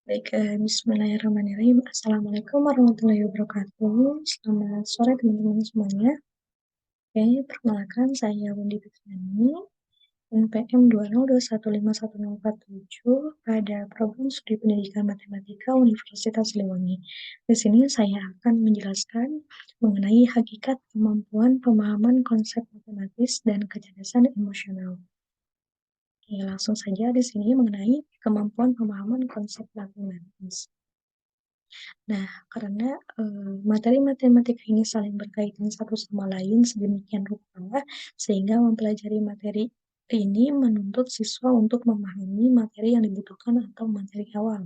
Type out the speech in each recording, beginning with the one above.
Baik, bismillahirrahmanirrahim. Assalamualaikum warahmatullahi wabarakatuh. Selamat sore teman-teman semuanya. Oke, perkenalkan saya Windy Fitriani, NPM 202151047 pada program Studi Pendidikan Matematika Universitas Siliwangi. Di sini saya akan menjelaskan mengenai hakikat kemampuan pemahaman konsep matematis dan kecerdasan emosional. Oke, langsung saja di sini mengenai kemampuan pemahaman konsep matematis. Nah, karena materi matematika ini saling berkaitan satu sama lain sedemikian rupa, sehingga mempelajari materi ini menuntut siswa untuk memahami materi yang dibutuhkan atau materi awal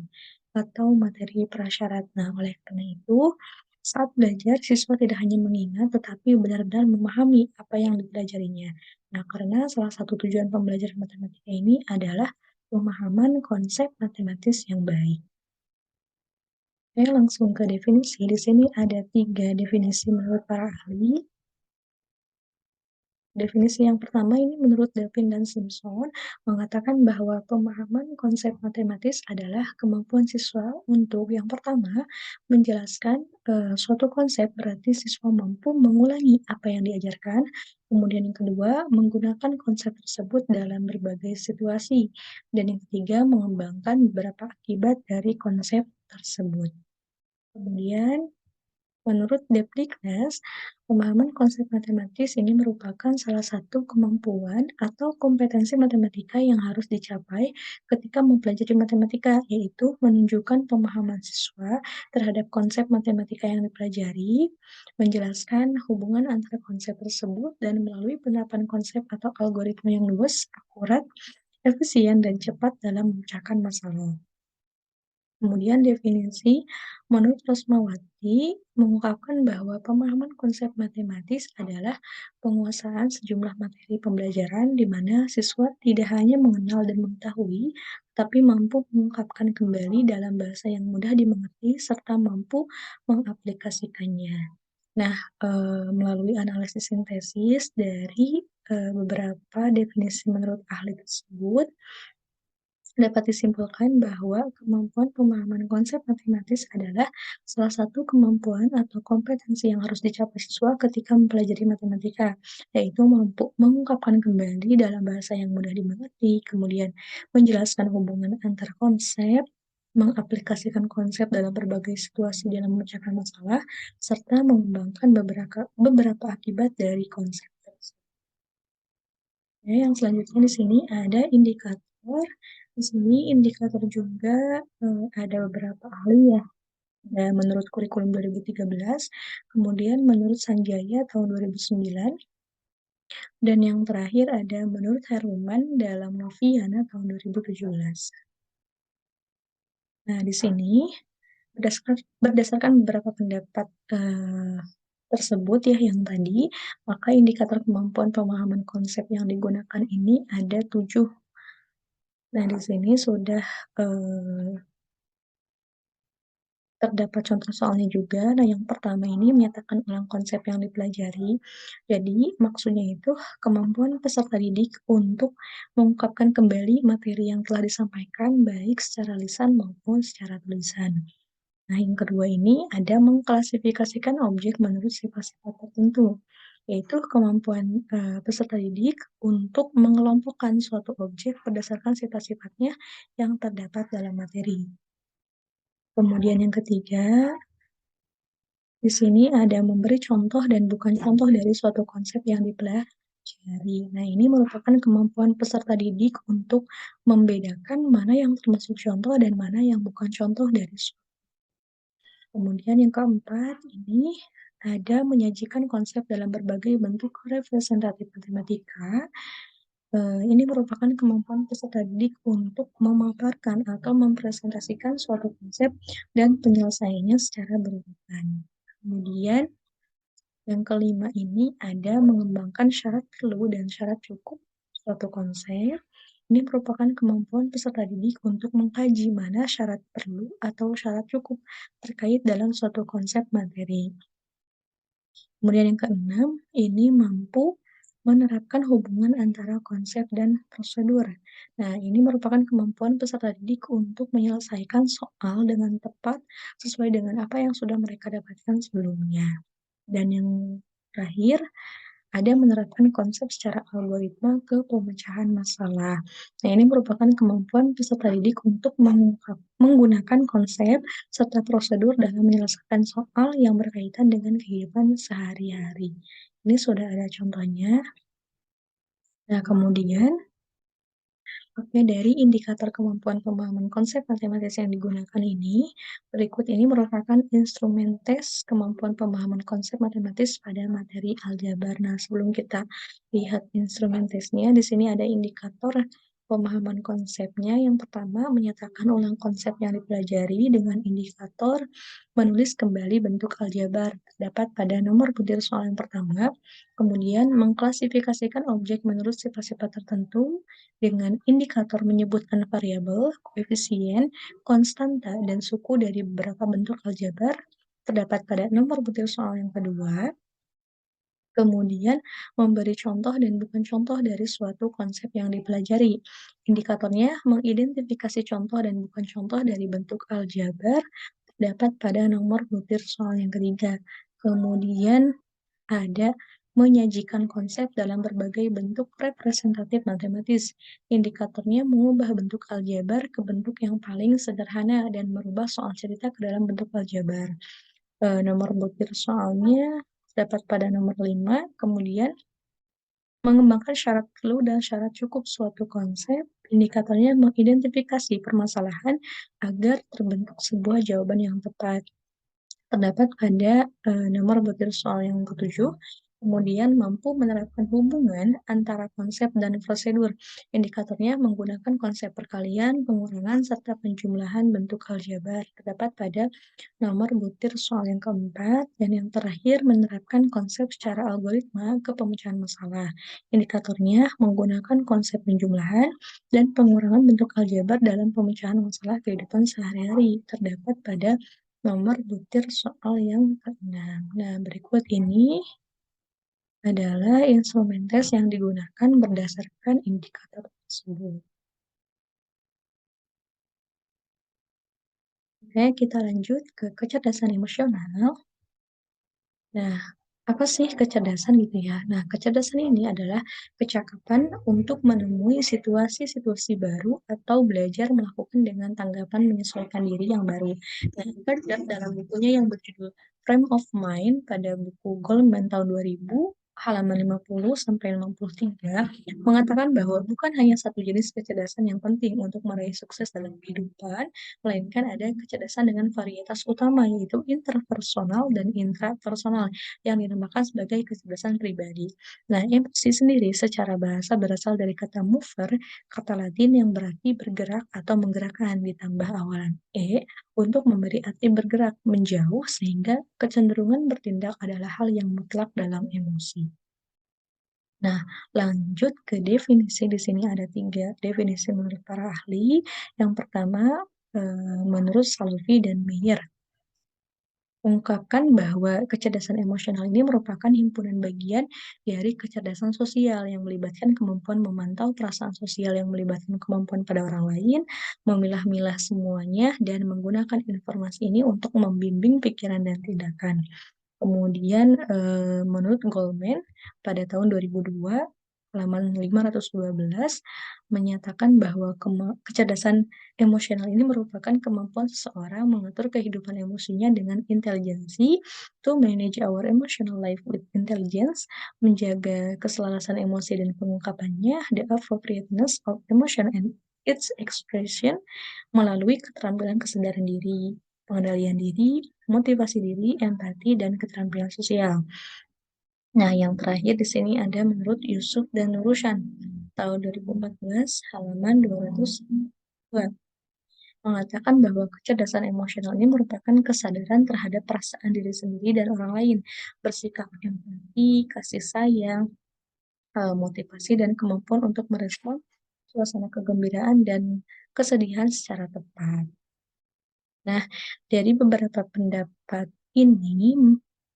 atau materi prasyarat. Nah, oleh karena itu, saat belajar, siswa tidak hanya mengingat, tetapi benar-benar memahami apa yang dipelajarinya. Nah, karena salah satu tujuan pembelajaran matematika ini adalah pemahaman konsep matematis yang baik. Oke, langsung ke definisi. Di sini ada 3 definisi menurut para ahli. Definisi yang pertama ini menurut Delpin dan Simpson mengatakan bahwa pemahaman konsep matematis adalah kemampuan siswa untuk yang pertama menjelaskan suatu konsep, berarti siswa mampu mengulangi apa yang diajarkan. Kemudian yang kedua, menggunakan konsep tersebut dalam berbagai situasi. Dan yang ketiga, mengembangkan beberapa akibat dari konsep tersebut. Kemudian menurut Depdiknes, pemahaman konsep matematis ini merupakan salah satu kemampuan atau kompetensi matematika yang harus dicapai ketika mempelajari matematika, yaitu menunjukkan pemahaman siswa terhadap konsep matematika yang dipelajari, menjelaskan hubungan antara konsep tersebut, dan melalui penerapan konsep atau algoritma yang luas, akurat, efisien, dan cepat dalam memecahkan masalah. Kemudian definisi menurut Rosmawati mengungkapkan bahwa pemahaman konsep matematis adalah penguasaan sejumlah materi pembelajaran di mana siswa tidak hanya mengenal dan mengetahui, tapi mampu mengungkapkan kembali dalam bahasa yang mudah dimengerti serta mampu mengaplikasikannya. Nah, melalui analisis sintesis dari beberapa definisi menurut ahli tersebut, dapat disimpulkan bahwa kemampuan pemahaman konsep matematis adalah salah satu kemampuan atau kompetensi yang harus dicapai siswa ketika mempelajari matematika, yaitu mampu mengungkapkan kembali dalam bahasa yang mudah dimengerti, kemudian menjelaskan hubungan antar konsep, mengaplikasikan konsep dalam berbagai situasi dalam memecahkan masalah, serta mengembangkan beberapa akibat dari konsep tersebut. Oke, yang selanjutnya di sini ada indikator. Di sini indikator juga ada beberapa ahli ya. Ada menurut kurikulum 2013, kemudian menurut Sanjaya tahun 2009, dan yang terakhir ada menurut Herman dalam Noviana tahun 2017. Nah, di sini berdasarkan beberapa pendapat tersebut ya yang tadi, maka indikator kemampuan pemahaman konsep yang digunakan ini ada 7. Nah, di sini sudah terdapat contoh soalnya juga. Nah, yang pertama ini menyatakan ulang konsep yang dipelajari. Jadi, maksudnya itu kemampuan peserta didik untuk mengungkapkan kembali materi yang telah disampaikan, baik secara lisan maupun secara tulisan. Nah, yang kedua ini ada mengklasifikasikan objek menurut sifat-sifat tertentu, yaitu kemampuan peserta didik untuk mengelompokkan suatu objek berdasarkan sifat-sifatnya yang terdapat dalam materi. Kemudian yang ketiga, di sini ada memberi contoh dan bukan contoh dari suatu konsep yang dipelajari. Nah, ini merupakan kemampuan peserta didik untuk membedakan mana yang termasuk contoh dan mana yang bukan contoh dari suatu. Kemudian yang keempat, ini ada menyajikan konsep dalam berbagai bentuk representatif matematika. Ini merupakan kemampuan peserta didik untuk memaparkan atau mempresentasikan suatu konsep dan penyelesaiannya secara berurutan. Kemudian yang kelima ini ada mengembangkan syarat perlu dan syarat cukup suatu konsep. Ini merupakan kemampuan peserta didik untuk mengkaji mana syarat perlu atau syarat cukup terkait dalam suatu konsep materi. Kemudian yang keenam, ini mampu menerapkan hubungan antara konsep dan prosedur. Nah, ini merupakan kemampuan peserta didik untuk menyelesaikan soal dengan tepat sesuai dengan apa yang sudah mereka dapatkan sebelumnya. Dan yang terakhir, ada menerapkan konsep secara algoritma ke pemecahan masalah. Nah, ini merupakan kemampuan peserta didik untuk menggunakan konsep serta prosedur dalam menyelesaikan soal yang berkaitan dengan kehidupan sehari-hari. Ini sudah ada contohnya. Nah, kemudian oke, dari indikator kemampuan pemahaman konsep matematis yang digunakan ini, berikut ini merupakan instrumen tes kemampuan pemahaman konsep matematis pada materi aljabar. Nah, sebelum kita lihat instrumen tesnya, di sini ada indikator pemahaman konsepnya. Yang pertama, menyatakan ulang konsep yang dipelajari dengan indikator menulis kembali bentuk aljabar terdapat pada nomor butir soal yang pertama, kemudian mengklasifikasikan objek menurut sifat-sifat tertentu, dengan indikator menyebutkan variabel, koefisien, konstanta, dan suku dari beberapa bentuk aljabar terdapat pada nomor butir soal yang kedua, kemudian memberi contoh dan bukan contoh dari suatu konsep yang dipelajari. Indikatornya mengidentifikasi contoh dan bukan contoh dari bentuk aljabar terdapat pada nomor butir soal yang ketiga. Kemudian ada menyajikan konsep dalam berbagai bentuk representatif matematis. Indikatornya mengubah bentuk aljabar ke bentuk yang paling sederhana dan merubah soal cerita ke dalam bentuk aljabar. Nomor butir soalnya dapat pada nomor 5, kemudian mengembangkan syarat perlu dan syarat cukup suatu konsep. Indikatornya mengidentifikasi permasalahan agar terbentuk sebuah jawaban yang tepat. Terdapat pada nomor butir soal yang ketujuh, kemudian mampu menerapkan hubungan antara konsep dan prosedur. Indikatornya menggunakan konsep perkalian, pengurangan, serta penjumlahan bentuk aljabar. Terdapat pada nomor butir soal yang keempat, dan yang terakhir menerapkan konsep secara algoritma ke pemecahan masalah. Indikatornya menggunakan konsep penjumlahan dan pengurangan bentuk aljabar dalam pemecahan masalah kehidupan sehari-hari. Terdapat pada nomor butir soal yang keenam. Nah, berikut ini adalah instrumen tes yang digunakan berdasarkan indikator tersebut. Oke, kita lanjut ke kecerdasan emosional. Nah, apa sih kecerdasan gitu ya? Nah, kecerdasan ini adalah kecakapan untuk menemui situasi-situasi baru atau belajar melakukan dengan tanggapan menyesuaikan diri yang baru. Nah, Gardner dalam bukunya yang berjudul Frame of Mind pada buku Goldman tahun 2000, halaman 50 sampai 53, mengatakan bahwa bukan hanya satu jenis kecerdasan yang penting untuk meraih sukses dalam kehidupan, melainkan ada kecerdasan dengan varietas utama, yaitu interpersonal dan intrapersonal, yang dinamakan sebagai kecerdasan pribadi. Nah, emosi sendiri secara bahasa berasal dari kata mover, kata Latin yang berarti bergerak atau menggerakkan, ditambah awalan "e" untuk memberi arti bergerak, menjauh, sehingga kecenderungan bertindak adalah hal yang mutlak dalam emosi. Nah, lanjut ke definisi. Di sini ada 3 definisi menurut para ahli. Yang pertama, menurut Salovey dan Meyer, ungkapkan bahwa kecerdasan emosional ini merupakan himpunan bagian dari kecerdasan sosial yang melibatkan kemampuan memantau perasaan sosial, yang melibatkan kemampuan pada orang lain, memilah-milah semuanya, dan menggunakan informasi ini untuk membimbing pikiran dan tindakan. Kemudian, menurut Goldman pada tahun 2002, halaman 512, menyatakan bahwa kecerdasan emosional ini merupakan kemampuan seseorang mengatur kehidupan emosinya dengan intelijensi, to manage our emotional life with intelligence, menjaga keselarasan emosi dan pengungkapannya, the appropriateness of emotion and its expression, melalui keterampilan kesadaran diri, pengendalian diri, motivasi diri, empati, dan keterampilan sosial. Nah, yang terakhir di sini ada menurut Yusuf dan Nurushan tahun 2014, halaman 202, mengatakan bahwa kecerdasan emosional ini merupakan kesadaran terhadap perasaan diri sendiri dan orang lain, bersikap empati, kasih sayang, motivasi, dan kemampuan untuk merespon suasana kegembiraan dan kesedihan secara tepat. Nah, dari beberapa pendapat ini,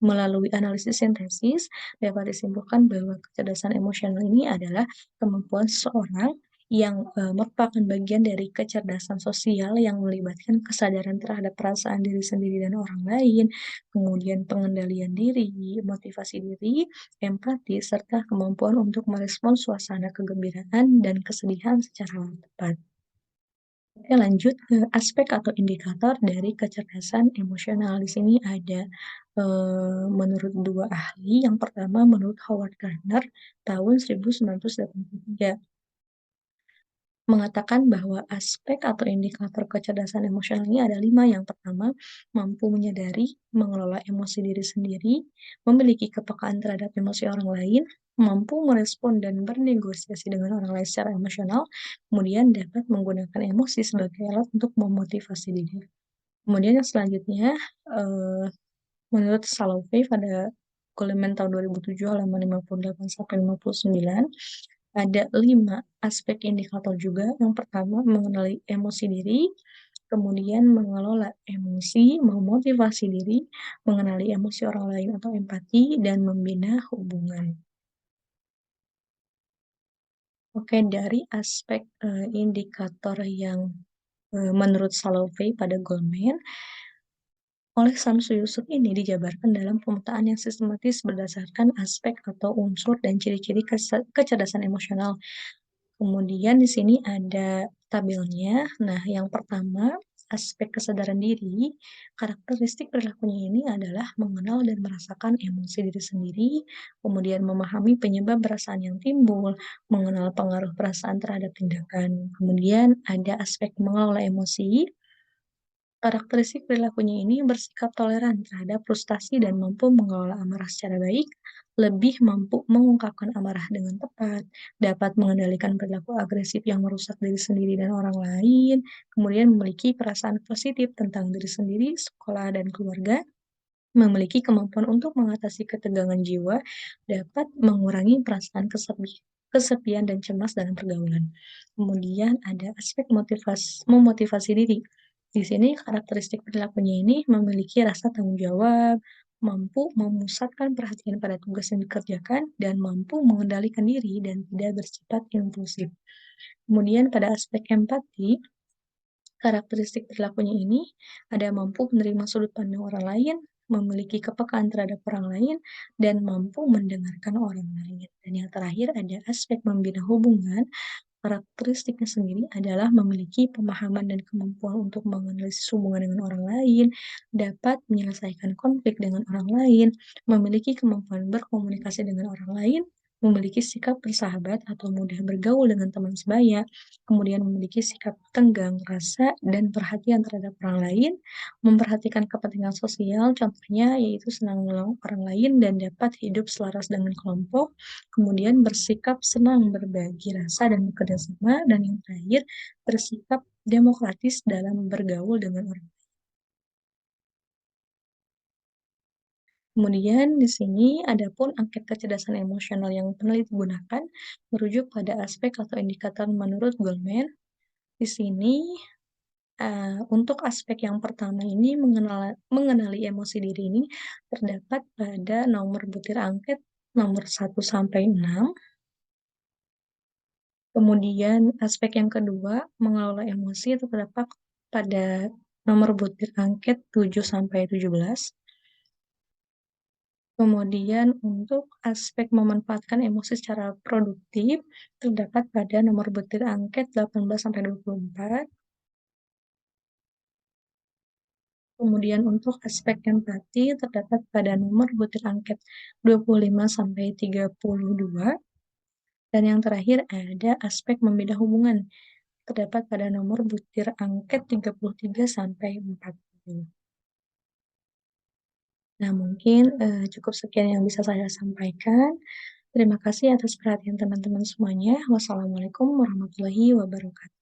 Melalui analisis sintesis, dapat disimpulkan bahwa kecerdasan emosional ini adalah kemampuan seseorang yang, merupakan bagian dari kecerdasan sosial yang melibatkan kesadaran terhadap perasaan diri sendiri dan orang lain, kemudian pengendalian diri, motivasi diri, empati, serta kemampuan untuk merespons suasana kegembiraan dan kesedihan secara tepat. Oke, lanjut ke aspek atau indikator dari kecerdasan emosional. Di sini ada, menurut 2 ahli, yang pertama menurut Howard Gardner tahun 1983, mengatakan bahwa aspek atau indikator kecerdasan emosional ini ada 5. Yang pertama, mampu menyadari, mengelola emosi diri sendiri, memiliki kepekaan terhadap emosi orang lain, mampu merespon dan bernegosiasi dengan orang lain secara emosional, kemudian dapat menggunakan emosi sebagai alat untuk memotivasi diri. Kemudian yang selanjutnya, eee, menurut Salovey pada Goleman tahun 2007 halaman 58 sampai 59, ada 5 aspek indikator juga. Yang pertama, mengenali emosi diri, kemudian mengelola emosi, memotivasi diri, mengenali emosi orang lain atau empati, dan membina hubungan. Oke, dari aspek, indikator yang, menurut Salovey pada Goleman, oleh Samsu Yusuf ini dijabarkan dalam pemetaan yang sistematis berdasarkan aspek atau unsur dan ciri-ciri kecerdasan emosional. Kemudian di sini ada tabelnya. Nah, yang pertama, aspek kesadaran diri, karakteristik perilakunya ini adalah mengenal dan merasakan emosi diri sendiri, kemudian memahami penyebab perasaan yang timbul, mengenal pengaruh perasaan terhadap tindakan. Kemudian ada aspek mengelola emosi. Karakteristik perilakunya ini bersikap toleran terhadap frustasi dan mampu mengelola amarah secara baik, lebih mampu mengungkapkan amarah dengan tepat, dapat mengendalikan perilaku agresif yang merusak diri sendiri dan orang lain, kemudian memiliki perasaan positif tentang diri sendiri, sekolah, dan keluarga, memiliki kemampuan untuk mengatasi ketegangan jiwa, dapat mengurangi perasaan kesepian dan cemas dalam pergaulan. Kemudian ada aspek memotivasi diri. Di sini karakteristik perilakunya ini memiliki rasa tanggung jawab, mampu memusatkan perhatian pada tugas yang dikerjakan, dan mampu mengendalikan diri dan tidak bersifat impulsif. Kemudian pada aspek empati, karakteristik perilakunya ini ada mampu menerima sudut pandang orang lain, memiliki kepekaan terhadap orang lain, dan mampu mendengarkan orang lain. Dan yang terakhir ada aspek membina hubungan. Karakteristiknya sendiri adalah memiliki pemahaman dan kemampuan untuk menganalisis hubungan dengan orang lain, dapat menyelesaikan konflik dengan orang lain, memiliki kemampuan berkomunikasi dengan orang lain, memiliki sikap bersahabat atau mudah bergaul dengan teman sebaya, kemudian memiliki sikap tenggang rasa dan perhatian terhadap orang lain, memperhatikan kepentingan sosial, contohnya yaitu senang menolong orang lain dan dapat hidup selaras dengan kelompok, kemudian bersikap senang berbagi rasa dan bekerja sama, dan yang terakhir bersikap demokratis dalam bergaul dengan orang. Kemudian di sini adapun angket kecerdasan emosional yang peneliti gunakan merujuk pada aspek atau indikator menurut Goldman. Di sini, untuk aspek yang pertama ini mengenali emosi diri ini terdapat pada nomor butir angket nomor 1 sampai 6. Kemudian aspek yang kedua, mengelola emosi itu terdapat pada nomor butir angket 7 sampai 17. Kemudian untuk aspek memanfaatkan emosi secara produktif terdapat pada nomor butir angket 18 sampai 24. Kemudian untuk aspek empati terdapat pada nomor butir angket 25 sampai 32. Dan yang terakhir ada aspek membina hubungan terdapat pada nomor butir angket 33 sampai 40. Nah, mungkin, cukup sekian yang bisa saya sampaikan. Terima kasih atas perhatian teman-teman semuanya. Wassalamualaikum warahmatullahi wabarakatuh.